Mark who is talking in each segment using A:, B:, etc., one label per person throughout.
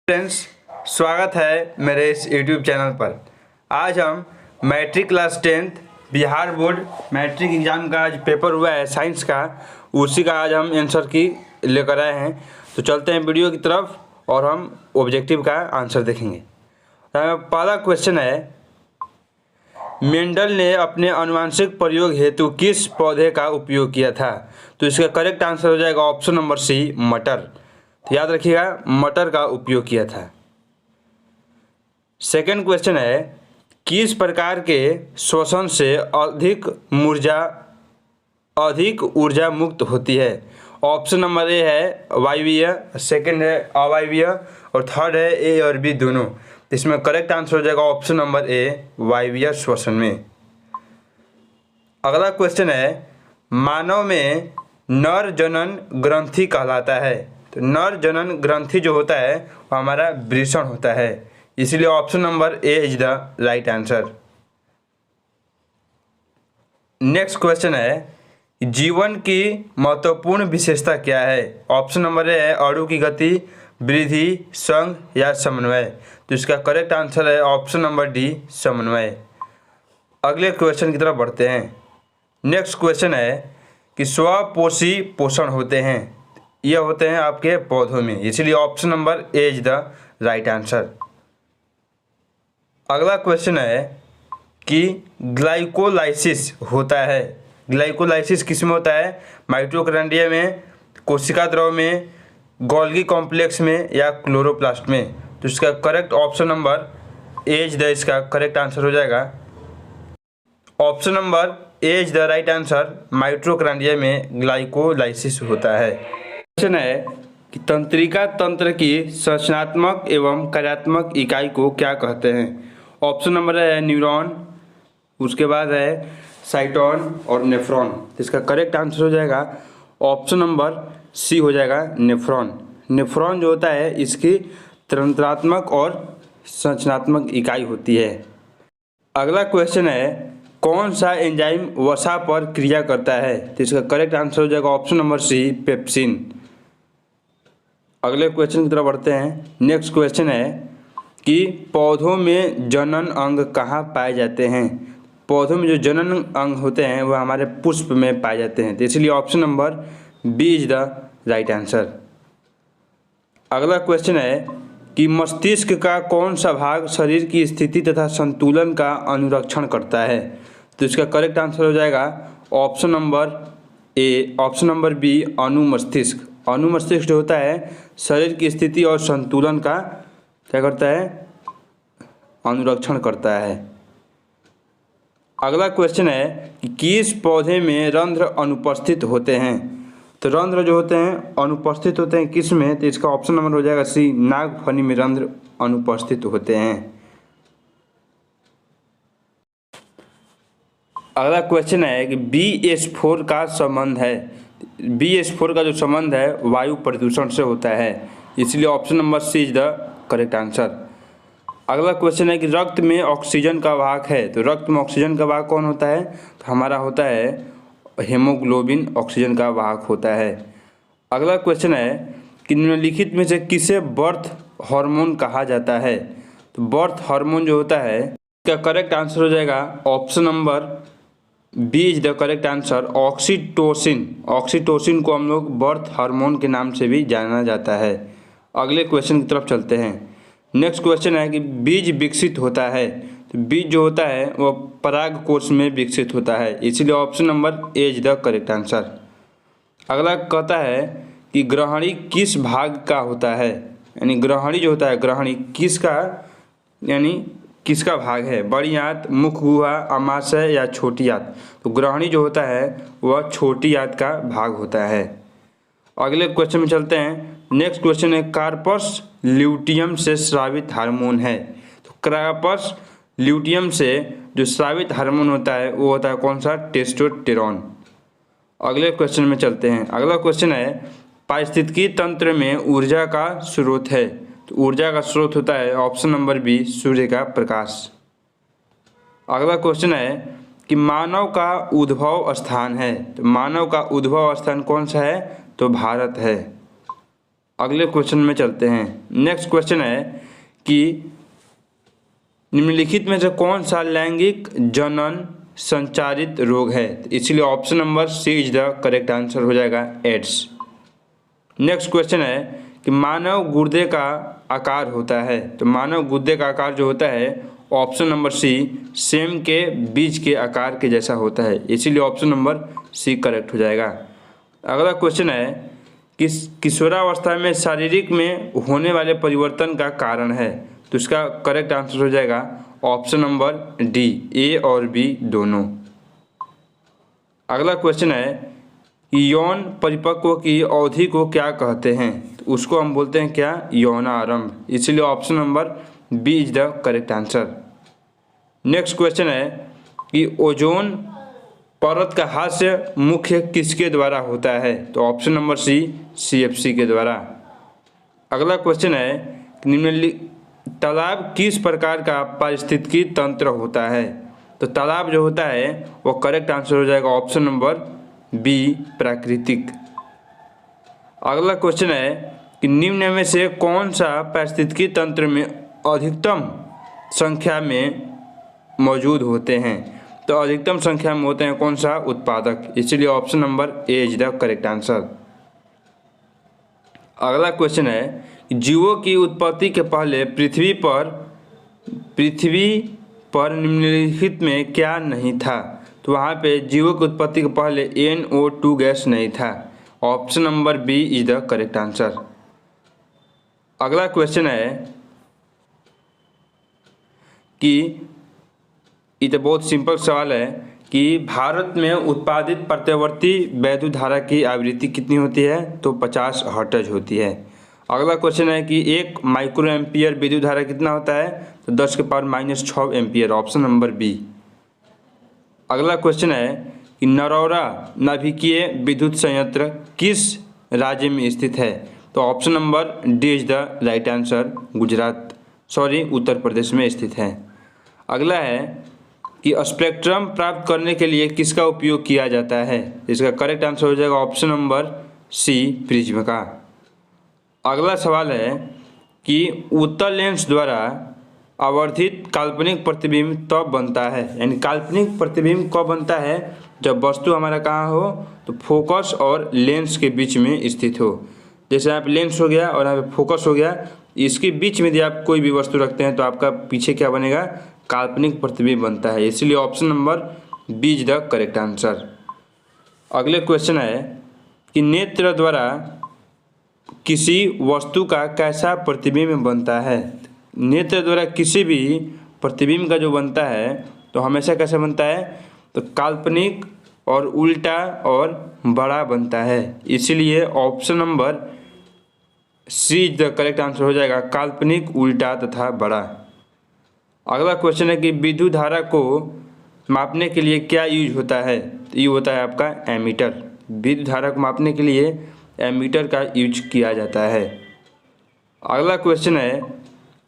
A: Friends, स्वागत है मेरे इस YouTube चैनल पर। आज हम matric class 10th Bihar board matric exam का आज पेपर हुआ है साइंस का, उसी का आज हम आंसर की लेकर आए हैं। तो चलते हैं वीडियो की तरफ और हम ऑब्जेक्टिव का आंसर देखेंगे। पहला क्वेश्चन है, मेंडल ने अपने आनुवंशिक प्रयोग हेतु किस पौधे का उपयोग किया था? तो इसका करेक्ट आंसर हो जाएगा ऑप्शन नंबर सी, मटर। तो याद रखिएगा, मटर का उपयोग किया था। सेकंड क्वेश्चन है, किस प्रकार के श्वसन से अधिक ऊर्जा मुक्त होती है? ऑप्शन नंबर ए है वायवीय, सेकंड है अवायवीय और थर्ड है ए और बी दोनों। इसमें करेक्ट आंसर हो जाएगा ऑप्शन नंबर ए, वायवीय श्वसन में। अगला क्वेश्चन है, मानव में नर जनन ग्रंथि कहलाता है। तो नर जनन ग्रंथि जो होता है वो हमारा वृषण होता है, इसलिए option number A is the right answer. Next question है, जीवन की महत्वपूर्ण विशेषता क्या है? ऑप्शन नंबर ए है अणु की गति, वृद्धि, संघ या समन्वय। तो इसका करेक्ट आंसर है ऑप्शन नंबर डी, समन्वय। अगले क्वेश्चन की तरफ बढ़ते हैं। नेक्स्ट क्वेश्चन है कि स्वपोषी पोषण होते हैं, ये होते हैं आपके पौधों में, इसलिए option number A is the right answer. अगला क्वेश्चन है कि ग्लाइकोलाइसिस होता है, ग्लाइकोलाइसिस किस में होता है? माइटोकॉन्ड्रिया में, कोशिका द्रव में, गोल्गी कॉम्प्लेक्स में या क्लोरोप्लास्ट में। तो इसका correct option number A is the इसका करेक्ट आंसर हो जाएगा option number A is the right answer. Mitochondria में ग्लाइकोलाइसिस होता है। क्वेश्चन है कि तंत्रिका तंत्र की संरचनात्मक एवं कार्यात्मक इकाई को क्या कहते हैं? ऑप्शन नंबर है न्यूरॉन, उसके बाद है साइटोन और नेफ्रॉन। तो इसका करेक्ट आंसर हो जाएगा ऑप्शन नंबर सी हो जाएगा नेफ्रॉन। नेफ्रॉन जो होता है इसकी तंत्रात्मक और संरचनात्मक इकाई होती है। अगला क्वेश्चन है, कौन सा एंजाइम वसा पर क्रिया करता है? तो इसका करेक्ट आंसर हो जाएगा ऑप्शन नंबर सी, पेप्सिन। अगले क्वेश्चन की तरफ बढ़ते हैं। नेक्स्ट क्वेश्चन है कि पौधों में जनन अंग कहाँ पाए जाते हैं? पौधों में जो जनन अंग होते हैं वह हमारे पुष्प में पाए जाते हैं, तो इसलिए option number B is the right answer. अगला क्वेश्चन है कि मस्तिष्क का कौन सा भाग शरीर की स्थिति तथा संतुलन का अनुरक्षण करता है? तो इसका करेक्ट आंसर हो जाएगा option number A, option number B, अनुमस्तिष्क। अनुमस्तिष्क जो होता है शरीर की स्थिति और संतुलन का क्या करता है? अनुरक्षण करता है। अगला क्वेश्चन है कि किस पौधे में रंध्र अनुपस्थित होते हैं? तो रंध्र जो होते हैं अनुपस्थित होते हैं किस में? तो इसका ऑप्शन नंबर हो जाएगा सी, नागफनी में रंध्र अनुपस्थित होते हैं। अगला क्वेश्चन है कि BH4 का संबंध है, BH4 का जो संबंध है वायु प्रदूषण से होता है, इसलिए option number C is the correct answer. अगला क्वेश्चन है कि रक्त में ऑक्सीजन का वाहक है, तो रक्त में ऑक्सीजन का वाहक कौन होता है? तो हमारा होता है हेमोग्लोबिन ऑक्सीजन का वाहक होता है। अगला क्वेश्चन है कि निम्नलिखित में से किसे बर्थ हार्मोन कहा जाता है? तो बर्थ हार्मोन जो होता है इसका करेक्ट आंसर हो जाएगा option number B is the correct answer, oxytocin. Oxytocin को हम लोग बर्थ हार्मोन के नाम से भी जाना जाता है। अगले क्वेश्चन की तरफ चलते हैं। नेक्स्ट क्वेश्चन है कि बीज विकसित होता है, तो बीज जो होता है वह पराग कोश में विकसित होता है, इसीलिए option number A is the correct answer. अगला कहता है कि ग्रहणी किस भाग का होता है? यानी ग्रहणी जो होता है, ग्रहणी किसका यानी किसका भाग है? बड़ी आंत, मुख गुहा, अमाशय या छोटी आंत? तो ग्रहणी जो होता है वह छोटी आंत का भाग होता है। अगले क्वेश्चन में चलते हैं। नेक्स्ट क्वेश्चन है, कार्पस ल्यूटियम से स्रावित हार्मोन है, तो कार्पस ल्यूटियम से जो स्रावित हार्मोन होता है वो होता है कौन सा? टेस्टोस्टेरोन। अगले क्वेश्चन में चलते हैं। अगला क्वेश्चन है, पारिस्थितिकी तंत्र में ऊर्जा का स्रोत है, तो ऊर्जा का स्रोत होता है ऑप्शन नंबर बी, सूर्य का प्रकाश। अगला क्वेश्चन है कि मानव का उद्भव स्थान है, तो मानव का उद्भव स्थान कौन सा है? तो भारत है। अगले क्वेश्चन में चलते हैं। नेक्स्ट क्वेश्चन है कि निम्नलिखित में से कौन सा लैंगिक जनन संचारित रोग है? इसलिए option number C is the correct answer हो जाएगा एड्स। नेक्स्ट क्वेश्चन है कि मानव गुर्दे का आकार होता है, तो मानव गुर्दे का आकार जो होता है ऑप्शन नंबर सी सेम के बीज के आकार के जैसा होता है, इसीलिए ऑप्शन नंबर सी करेक्ट हो जाएगा। अगला क्वेश्चन है कि किशोरावस्था में शारीरिक में होने वाले परिवर्तन का कारण है, तो इसका करेक्ट आंसर हो जाएगा ऑप्शन नंबर डी, ए और बी दोनों। अगला क्वेश्चन है कि यौन परिपक्व की अवधि को क्या कहते हैं? तो उसको हम बोलते हैं क्या? यौनारंभ, इसलिए option number B is the correct answer. Next question है कि ओजोन परत का ह्रास मुख्य किसके द्वारा होता है? तो ऑप्शन नंबर सी CFC के द्वारा। अगला क्वेश्चन है निम्नलिखित तालाब किस प्रकार का पारिस्थितिकी तंत्र होता है? तो तालाब जो होता है वो करेक्ट आंसर हो जाएगा ऑप्शन नंबर बी प्राकृतिक। अगला क्वेश्चन है कि निम्न में से कौन सा पारिस्थितिकी तंत्र में अधिकतम संख्या में मौजूद होते हैं? तो अधिकतम संख्या में होते हैं कौन सा? उत्पादक, इसलिए option number A is the correct answer. अगला क्वेश्चन है जीवों की उत्पत्ति के पहले पृथ्वी पर निम्नलिखित में क्या नहीं था? तो वहाँ पे जीवों की उत्पत्ति के पहले NO2 गैस नहीं था, option number B is the correct answer. अगला क्वेश्चन है कि ये तो बहुत सिंपल सवाल है कि भारत में उत्पादित प्रत्यावर्ती वैद्युत धारा की आवृत्ति कितनी होती है? तो 50 हर्ट्ज होती है। अगला क्वेश्चन है कि 1 माइक्रो एम्पियर विद्युत धारा कितना होता है? तो 10 के power -6 ampere, option number B. अगला क्वेश्चन है कि नरौरा नाभिकीय विद्युत संयंत्र किस राज्य में स्थित है? तो option number D is the right answer, Uttar Pradesh में स्थित है। अगला है कि स्पेक्ट्रम प्राप्त करने के लिए किसका उपयोग किया जाता है? इसका करेक्ट आंसर हो जाएगा ऑप्शन नंबर सी प्रिज्म का। अगला सवाल है कि उत्तल लेंस द्वारा आवर्धित काल्पनिक प्रतिबिंब तब बनता है, यानी काल्पनिक प्रतिबिंब कब बनता है? जब वस्तु हमारा कहाँ हो? तो फोकस और लेंस के बीच में स्थित हो। जैसे यहाँ पे लेंस हो गया और यहाँ पे फोकस हो गया, इसके बीच में यदि आप कोई भी वस्तु रखते हैं तो आपका पीछे क्या बनेगा? काल्पनिक प्रतिबिंब बनता है, इसलिए option number B is the correct answer. अगले क्वेश्चन है कि नेत्र द्वारा किसी वस्तु का कैसा प्रतिबिंब बनता है? नेत्र द्वारा किसी भी प्रतिबिंब का जो बनता है तो हमेशा कैसा बनता है? तो काल्पनिक और उल्टा और बड़ा बनता है, इसीलिए option number C is the correct answer हो जाएगा, काल्पनिक, उल्टा तथा बड़ा। अगला क्वेश्चन है कि विद्युत धारा को मापने के लिए क्या यूज होता है? तो ये होता है आपका एमीटर। विद्युत धारा को मापने के लिए एमीटर का यूज किया जाता है। अगला क्वेश्चन है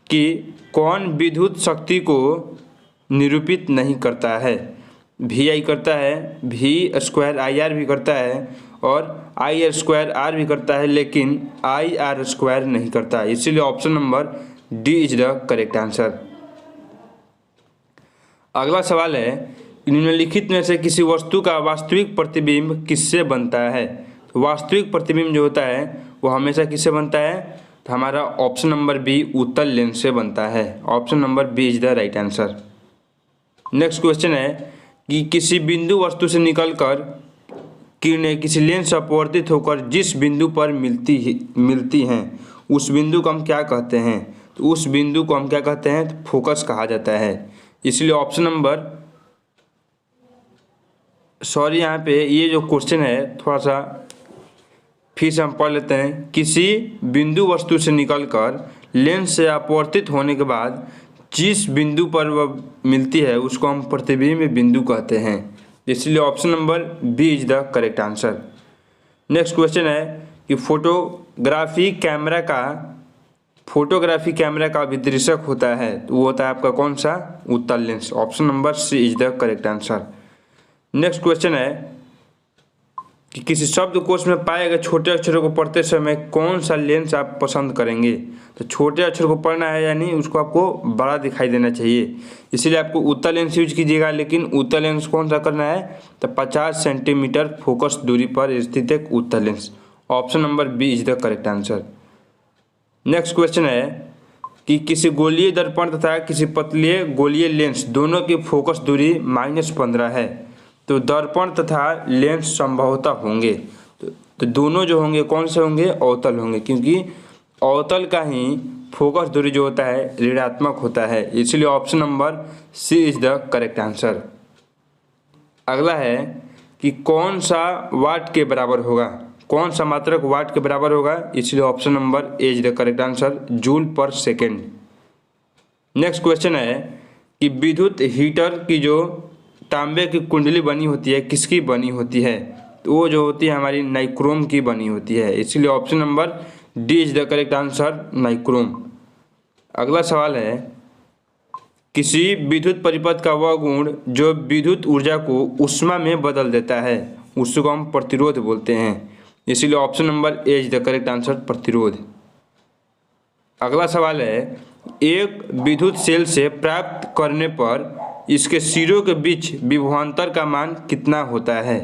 A: कि कौन विद्युत शक्ति को निरूपित नहीं करता है? VI करता है, V² भी करता है और IR² भी करता है, लेकिन IR² नहीं करता, इसीलिए option number D is the correct answer. अगला सवाल है निम्नलिखित में से किसी वस्तु का वास्तविक प्रतिबिंब किससे बनता है? तो वास्तविक प्रतिबिंब जो होता है वो हमेशा किससे बनता है? तो हमारा ऑप्शन नंबर बी उत्तल लेंस से बनता है, option number B is the right answer. Next question है कि किसी बिंदु वस्तु से निकलकर किरणें किसी लेंस से अपवर्तित होकर जिस बिंदु पर मिलती हैं उस बिंदु को हम क्या कहते हैं? तो उस बिंदु को हम क्या कहते हैं? तो फोकस कहा जाता है, इसलिए ऑप्शन नंबर यहाँ पे ये जो क्वेश्चन है थोड़ा सा फिर से हम पढ़ लेते हैं। किसी बिंदु वस्तु से निकलकर लेंस से अपवर्तित होने के बाद जिस बिंदु पर वह मिलती है उसको हम प्रतिबिंब बिंदु कहते हैं, इसलिए option number B is the correct answer. Next question है कि फोटोग्राफी कैमरा का विदृशक होता है, तो वो होता है आपका कौन सा? उत्तल lens, option number C is the correct answer. Next question है कि किसी शब्दकोश में पाए गए छोटे अक्षरों को पढ़ते समय कौन सा लेंस आप पसंद करेंगे। तो छोटे अक्षर को पढ़ना है यानी उसको आपको बड़ा दिखाई देना चाहिए, इसीलिए आपको उत्तल लेंस यूज कीजिएगा। लेकिन उत्तल लेंस कौन सा करना है, तो 50 सेंटीमीटर फोकस दूरी पर स्थित एक उत्तल lens. Option number B is the correct answer. Next question है कि किसी गोलीय दर्पण तथा किसी पतले गोलीय लेंस दोनों की फोकस दूरी -15 है, तो दर्पण तथा लेंस संभवतः होंगे। तो दोनों जो होंगे कौन से होंगे, अवतल होंगे, क्योंकि अवतल का ही फोकस दूरी जो होता है ऋणात्मक होता है, इसलिए option number C is the correct answer. अगला है कि कौन सा वाट के बराबर होगा, कौन सा मात्रक वाट के बराबर होगा, इसलिए option number A is the correct answer, joule पर सेकेंड। नेक्स्ट क्वेश्चन है कि विद्युत हीटर की जो तांबे की कुंडली बनी होती है किसकी बनी होती है, तो वो जो होती है हमारी नाइक्रोम की बनी होती है, इसलिए option number D is the correct answer, nichrome. अगला सवाल है किसी विद्युत परिपथ का वह गुण जो विद्युत ऊर्जा को ऊष्मा में बदल देता है, उसको हम प्रतिरोध बोलते हैं, इसीलिए option number A is the correct answer, प्रतिरोध। अगला सवाल है एक विद्युत सेल से प्राप्त करने पर इसके सिरों के बीच विभवांतर का मान कितना होता है,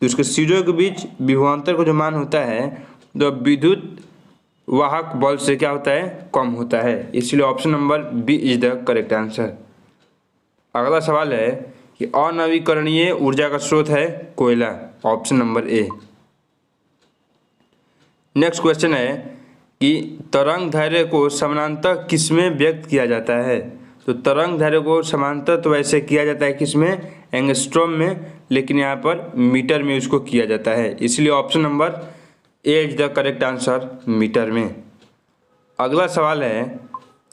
A: तो इसके सिरों के बीच विभवांतर का जो मान होता है तो विद्युत वाहक बल से क्या होता है, कम होता है, इसलिए option number B is the correct answer. अगला सवाल है कि अनवीकरणीय ऊर्जा का स्रोत है कोयला, ऑप्शन नंबर ए। नेक्स्ट क्वेश्चन है कि तरंग दैर्घ्य को समानांतर किसमें व्यक्त किया जाता है, तो तरंग दैर्घ्य को समानांतर तो वैसे किया जाता है किसमें, एंगस्ट्रॉम में, लेकिन यहाँ पर मीटर में उसको किया जाता है, इसलिए option number A is the correct answer, metre में। अगला सवाल है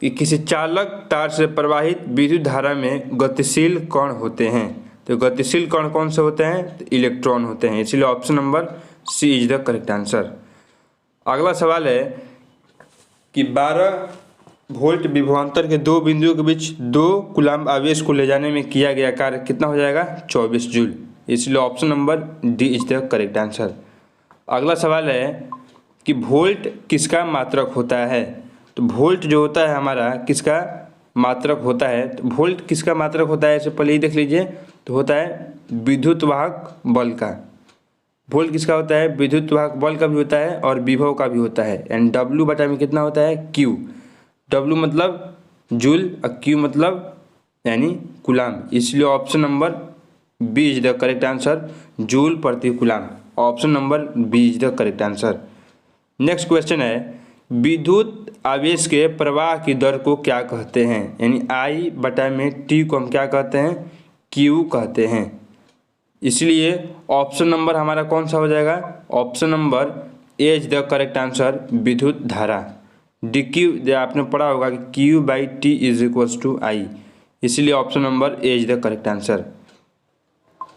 A: कि किसी चालक तार से प्रवाहित विद्युत धारा में गतिशील कण होते हैं, तो गतिशील कण कौन से होते हैं, तो इलेक्ट्रॉन होते हैं, इसलिए option number C is the correct answer. अगला सवाल है कि 12 वोल्ट विभवांतर के दो बिंदुओं के बीच 2 कूलम्ब आवेश को ले जाने में किया गया कार्य कितना हो जाएगा, 24 जूल, इसलिए option number D is the correct answer. अगला सवाल है कि वोल्ट किसका मात्रक होता है, तो वोल्ट जो होता है हमारा किसका मात्रक होता है, तो वोल्ट किसका मात्रक होता है, इससे पहले ही देख लीजिए, तो होता है विद्युत वाहक बल का। वोल्ट किसका होता है, विद्युत वाहक बल का भी होता है और विभव का भी होता है, एंड डब्ल्यू बटा में कितना होता है, क्यू। डब्ल्यू मतलब जूल और क्यू मतलब यानी कूलम्ब, इसलिए option number B is the correct answer, joule प्रति coulomb, option number B is the correct answer. Next question है विद्युत आवेश के प्रवाह की दर को क्या कहते हैं, यानी आई बटा में टी को हम क्या कहते हैं, क्यू कहते हैं, इसलिए ऑप्शन नंबर हमारा कौन सा हो जाएगा, option number A is the correct answer, विद्युत धारा। डी क्यू आपने पढ़ा होगा कि Q by T is equals to I, इसलिए option number A is the correct answer.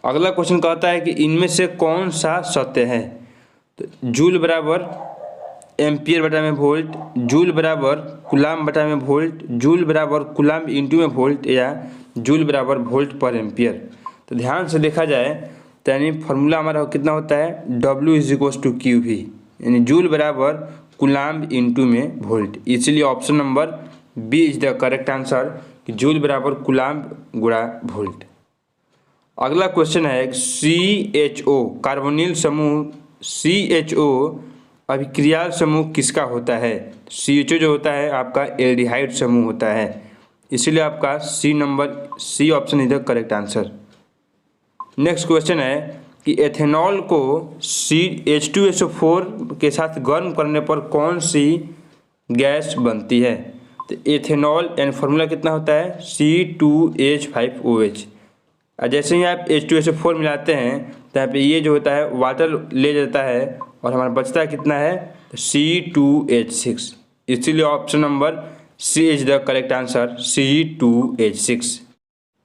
A: अगला क्वेश्चन कहता है कि इनमें से कौन सा सत्य है, तो जूल बराबर एम्पियर बटा में वोल्ट, जूल बराबर कूलम्ब बटा में वोल्ट, जूल बराबर कूलम्ब इंटू में वोल्ट, या जूल बराबर वोल्ट पर एम्पियर। तो ध्यान से देखा जाए तो यानी फार्मूला हमारा कितना होता है, W is equals to Q V, यानी जूल बराबर कूलम्ब इंटू में वोल्ट, इसलिए option number B is the correct answer कि जूल बराबर कूलम्ब गुणा वोल्ट। अगला क्वेश्चन है CHO कार्बोनिल समूह, CHO अभिक्रियाल समूह किसका होता है, CHO जो होता है आपका एल्डिहाइड समूह होता है, इसीलिए आपका C option is the correct answer. Next question है कि एथेनॉल को H2SO4 के साथ गर्म करने पर कौन सी गैस बनती है, तो एथेनॉल एंड फार्मूला कितना होता है, C2H5OH। जैसे ही आप H2SO4 मिलाते हैं तो यहाँ पे ये जो होता है वाटर ले जाता है और हमारा बचता है कितना है, तो C2H6, इसीलिए option number C is the correct answer, C2H6।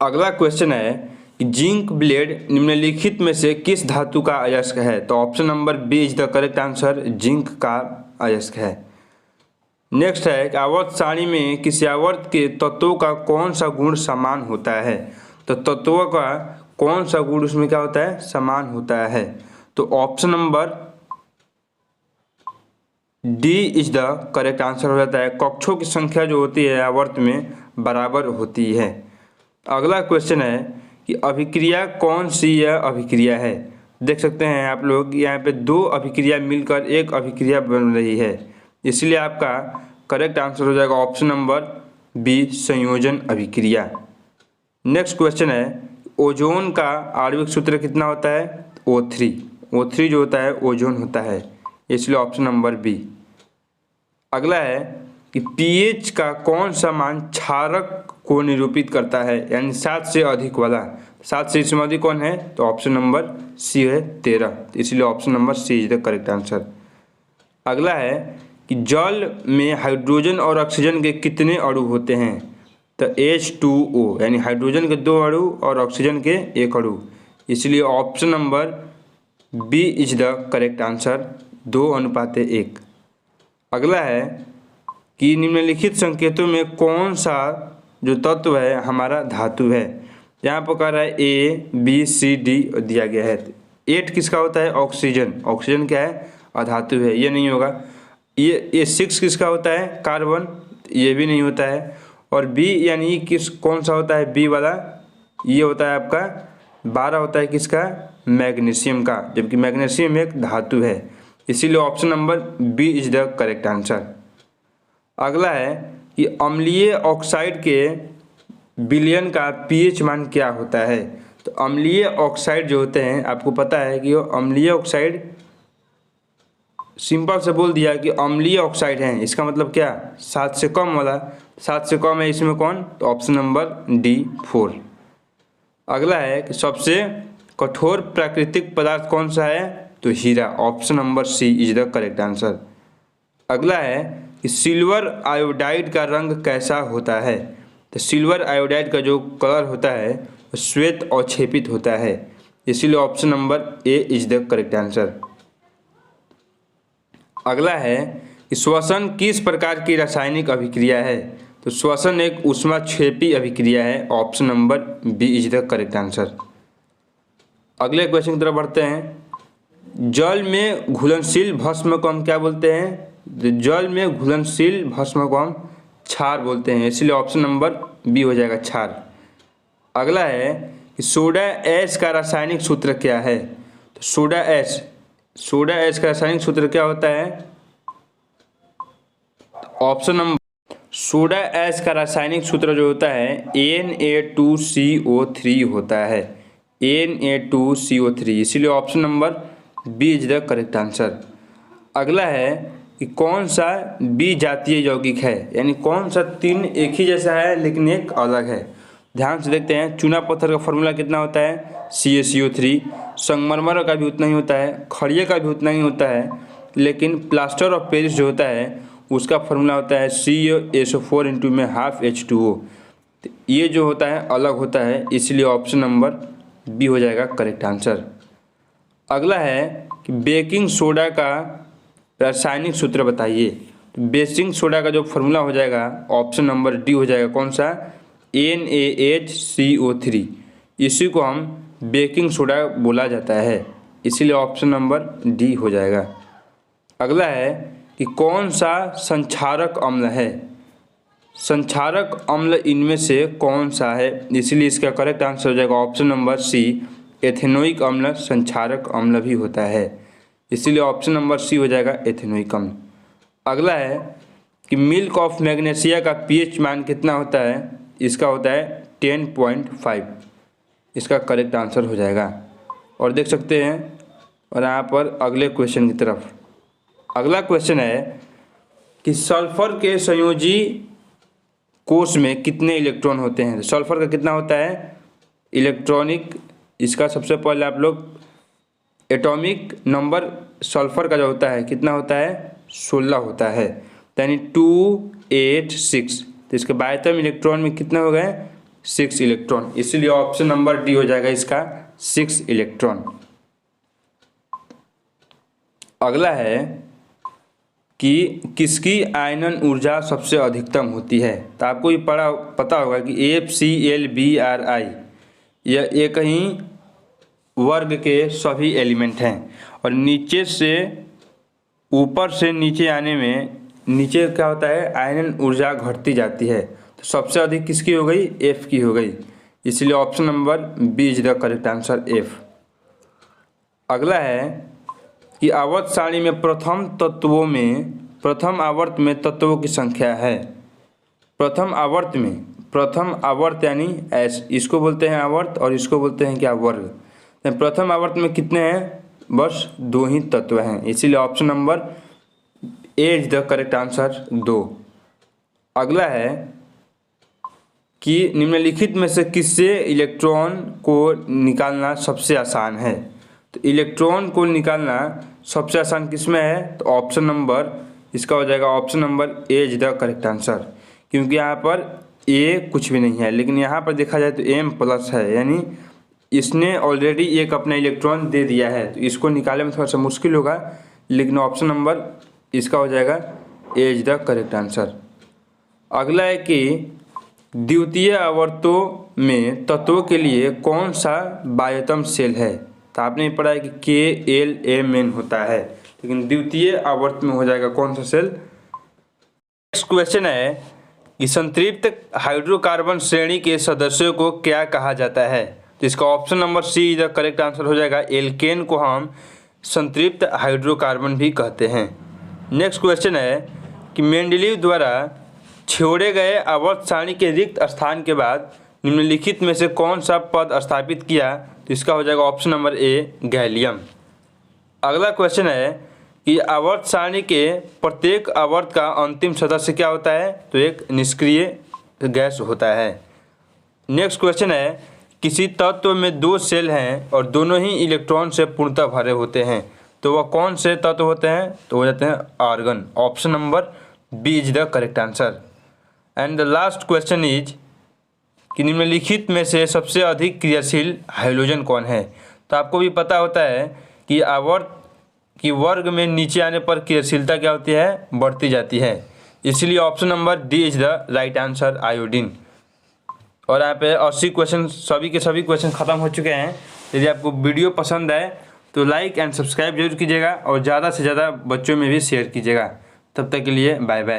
A: अगला क्वेश्चन है कि जिंक ब्लेड निम्नलिखित में से किस धातु का अयस्क है, तो option number B is the correct answer, zinc का अयस्क है। नेक्स्ट है कि आवर्त सारणी में किसी आवर्त के तत्वों का कौन सा गुण समान होता है, तो तत्वों का कौन सा गुण उसमें क्या होता है, समान होता है, तो option number D is the correct answer हो जाता है। कक्षों की संख्या जो होती है आवर्त में बराबर होती है। अगला क्वेश्चन है कि अभिक्रिया कौन सी यह अभिक्रिया है। देख सकते हैं आप लोग यहाँ पे दो अभिक्रिया मिलकर एक अभिक्रिया बन रही है, इसलिए आपका करेक्ट आंसर हो जाएगा ऑप्शन नंबर बी, संयोजन अभिक्रिया। नेक्स्ट क्वेश्चन है ओजोन का आणविक सूत्र कितना होता है, O3। O3 जो होता है ओजोन होता है, इसलिए ऑप्शन नंबर बी। अगला है कि pH का कौन सा मान क्षारक को निरूपित करता है, यानी 7 से अधिक वाला। 7 से इसमें अधिक कौन है, तो ऑप्शन नंबर सी है 13, इसलिए option number C is the correct answer. अगला है कि जल में हाइड्रोजन और ऑक्सीजन के कितने अणु होते हैं, तो H2O, यानी हाइड्रोजन के 2 अणु और ऑक्सीजन के 1 अणु, इसलिए option number B is the correct answer, 2:1। अगला है कि निम्नलिखित संकेतों में कौन सा जो तत्व है हमारा धातु है। यहाँ पर कह रहा है A, B, C, D दिया गया है। 8 किसका होता है, ऑक्सीजन। ऑक्सीजन क्या है, अधातु है, ये नहीं होगा। ये 6 किसका होता है, कार्बन, ये भी नहीं होता है। और B यानी कौन सा होता है, B वाला, ये होता है आपका 12 होता है किसका, मैग्नीशियम का, जबकि मैग्नीशियम एक धातु है, इसीलिए option number B is the correct answer. अगला है कि अम्लीय ऑक्साइड के विलयन का pH मान क्या होता है। तो अम्लीय ऑक्साइड जो होते हैं, आपको पता है कि वो अम्लीय ऑक्साइड, सिंपल से बोल दिया कि अम्लीय ऑक्साइड हैं, इसका मतलब क्या, 7 से कम वाला। 7 से कम है इसमें कौन, तो ऑप्शन नंबर डी 4। अगला है कि सबसे कठोर प्राकृतिक पदार्थ कौन सा है, तो हीरा, option number C is the correct answer. अगला है कि सिल्वर आयोडाइड का रंग कैसा होता है। तो सिल्वर आयोडाइड का जो कलर होता है वो श्वेत और छेपित होता है, इसीलिए option number A is the correct answer. अगला है कि श्वसन किस प्रकार की रासायनिक अभिक्रिया है। तो श्वसन एक ऊष्माक्षेपी अभिक्रिया है, option number B is the correct answer. अगले क्वेश्चन की तरफ बढ़ते हैं। जल में घुलनशील भस्म को हम क्या बोलते हैं, जल में घुलनशील भस्म को हम क्षार बोलते हैं, इसलिए ऑप्शन नंबर बी हो जाएगा क्षार। अगला है कि सोडा ऐश का रासायनिक सूत्र क्या है। तो सोडा ऐश का रासायनिक सूत्र क्या होता है, ऑप्शन नंबर, सोडा ऐश का रासायनिक सूत्र जो होता है Na2CO3 होता है, Na2CO3, इसीलिए option number B is the correct answer. अगला है कि कौन सा बी जातीय यौगिक है, यानी कौन सा 3 एक ही जैसा है लेकिन एक अलग है। ध्यान से देखते हैं। चूना पत्थर का फॉर्मूला कितना होता है, CaCO3। संगमरमर का भी उतना ही होता है, खड़िया का भी उतना ही होता है, लेकिन प्लास्टर ऑफ पेरिस जो होता है उसका फॉर्मूला होता है CaSO4 × में ½ H2O। ये जो होता है अलग होता है, इसलिए ऑप्शन नंबर बी हो जाएगा करेक्ट आंसर। अगला है कि बेकिंग सोडा का रासायनिक सूत्र बताइए। बेकिंग सोडा का जो फॉर्मूला हो जाएगा ऑप्शन नंबर डी हो जाएगा, कौन सा, NaHCO3, इसी को हम बेकिंग सोडा बोला जाता है, इसीलिए ऑप्शन नंबर डी हो जाएगा। अगला है कि कौन सा संक्षारक अम्ल है। संक्षारक अम्ल इनमें से कौन सा है, इसलिए इसका करेक्ट आंसर हो जाएगा ऑप्शन नंबर सी, एथेनोइक अम्ल संक्षारक अम्ल भी होता है, इसीलिए ऑप्शन नंबर सी हो जाएगा एथेनोइक अम्ल। अगला है कि मिल्क ऑफ मैग्नीशिया का pH मान कितना होता है, इसका होता है 10.5, इसका करेक्ट आंसर हो जाएगा। और देख सकते हैं, और यहाँ पर अगले क्वेश्चन की तरफ। अगला क्वेश्चन है कि सल्फर के संयोजी कोष में कितने इलेक्ट्रॉन होते हैं। सल्फर का कितना होता है, इलेक्ट्रॉनिक, इसका सबसे पहले आप लोग एटॉमिक नंबर सल्फर का जो होता है कितना होता है, 16 होता है, यानी 286। तो इसके बायतम इलेक्ट्रॉन में कितने हो गए, 6 इलेक्ट्रॉन, इसीलिए ऑप्शन नंबर डी हो जाएगा इसका 6 इलेक्ट्रॉन। अगला है कि किसकी आयनन ऊर्जा सबसे अधिकतम होती है। तो आपको ये पता होगा कि FClBrI यह एक ही वर्ग के सभी एलिमेंट हैं। और नीचे से ऊपर से नीचे आने में नीचे क्या होता है, आयनन ऊर्जा घटती जाती है। तो सबसे अधिक किसकी हो गई, एफ की हो गई। इसलिए option number B is the correct answer, F. अगला है कि आवर्त सारणी में प्रथम आवर्त में तत्वों की संख्या है। प्रथम आवर्त यानी इसको बोलते हैं आवर्त और इसको बोलते हैं क्या, वर्ग। प्रथम आवर्त में कितने हैं, बस 2 ही तत्व हैं। इसीलिए option number A is the correct answer, 2। अगला है कि निम्नलिखित में से किससे इलेक्ट्रॉन को निकालना सबसे आसान है। तो इलेक्ट्रॉन को निकालना सबसे आसान किसमें है, तो ऑप्शन नंबर इसका हो जाएगा option number A is the correct answer. क्योंकि यहाँ पर ए कुछ भी नहीं है, लेकिन यहाँ पर देखा जाए तो एम प्लस है, यानी इसने ऑलरेडी एक अपना इलेक्ट्रॉन दे दिया है। तो इसको निकालने में थोड़ा सा मुश्किल होगा, लेकिन ऑप्शन नंबर इसका हो जाएगा ए इज द करेक्ट आंसर। अगला है कि द्वितीय आवर्तों में तत्वों के लिए कौन सा बाह्यतम सेल है। तो आपने पढ़ा है कि KLMN होता है, लेकिन द्वितीय आवर्त में हो जाएगा कौन सा सेल। नेक्स्ट क्वेश्चन है कि संतृप्त हाइड्रोकार्बन श्रेणी के सदस्यों को क्या कहा जाता है। तो इसका option number C is the correct answer हो जाएगा, एल्केन को हम संतृप्त हाइड्रोकार्बन भी कहते हैं। नेक्स्ट क्वेश्चन है कि मेंडलीव द्वारा छोड़े गए आवर्त सारणी के रिक्त स्थान के बाद निम्नलिखित में से कौन सा पद स्थापित किया। तो इसका हो जाएगा ऑप्शन नंबर ए, गैलियम। अगला क्वेश्चन है कि आवर्त सारणी के प्रत्येक आवर्त का अंतिम सदस्य क्या होता है, तो एक निष्क्रिय गैस होता है। नेक्स्ट क्वेश्चन है किसी तत्व में 2 सेल हैं और दोनों ही इलेक्ट्रॉन से पूर्णतः भरे होते हैं, तो वह कौन से तत्व होते हैं, तो हो जाते हैं argon. Option number B is the correct answer. And the last question is कि निम्नलिखित में से सबसे अधिक क्रियाशील हाइड्रोजन कौन है। तो आपको भी पता होता है कि आवर्त की वर्ग में नीचे आने पर क्रियाशीलता क्या होती है, बढ़ती जाती है। इसलिए option number D is the right answer, iodine. और यहाँ पे 80 क्वेश्चन सभी के सभी क्वेश्चन ख़त्म हो चुके हैं। यदि आपको वीडियो पसंद आए तो लाइक एंड सब्सक्राइब जरूर कीजिएगा और ज़्यादा से ज़्यादा बच्चों में भी शेयर कीजिएगा। तब तक के लिए बाय बाय।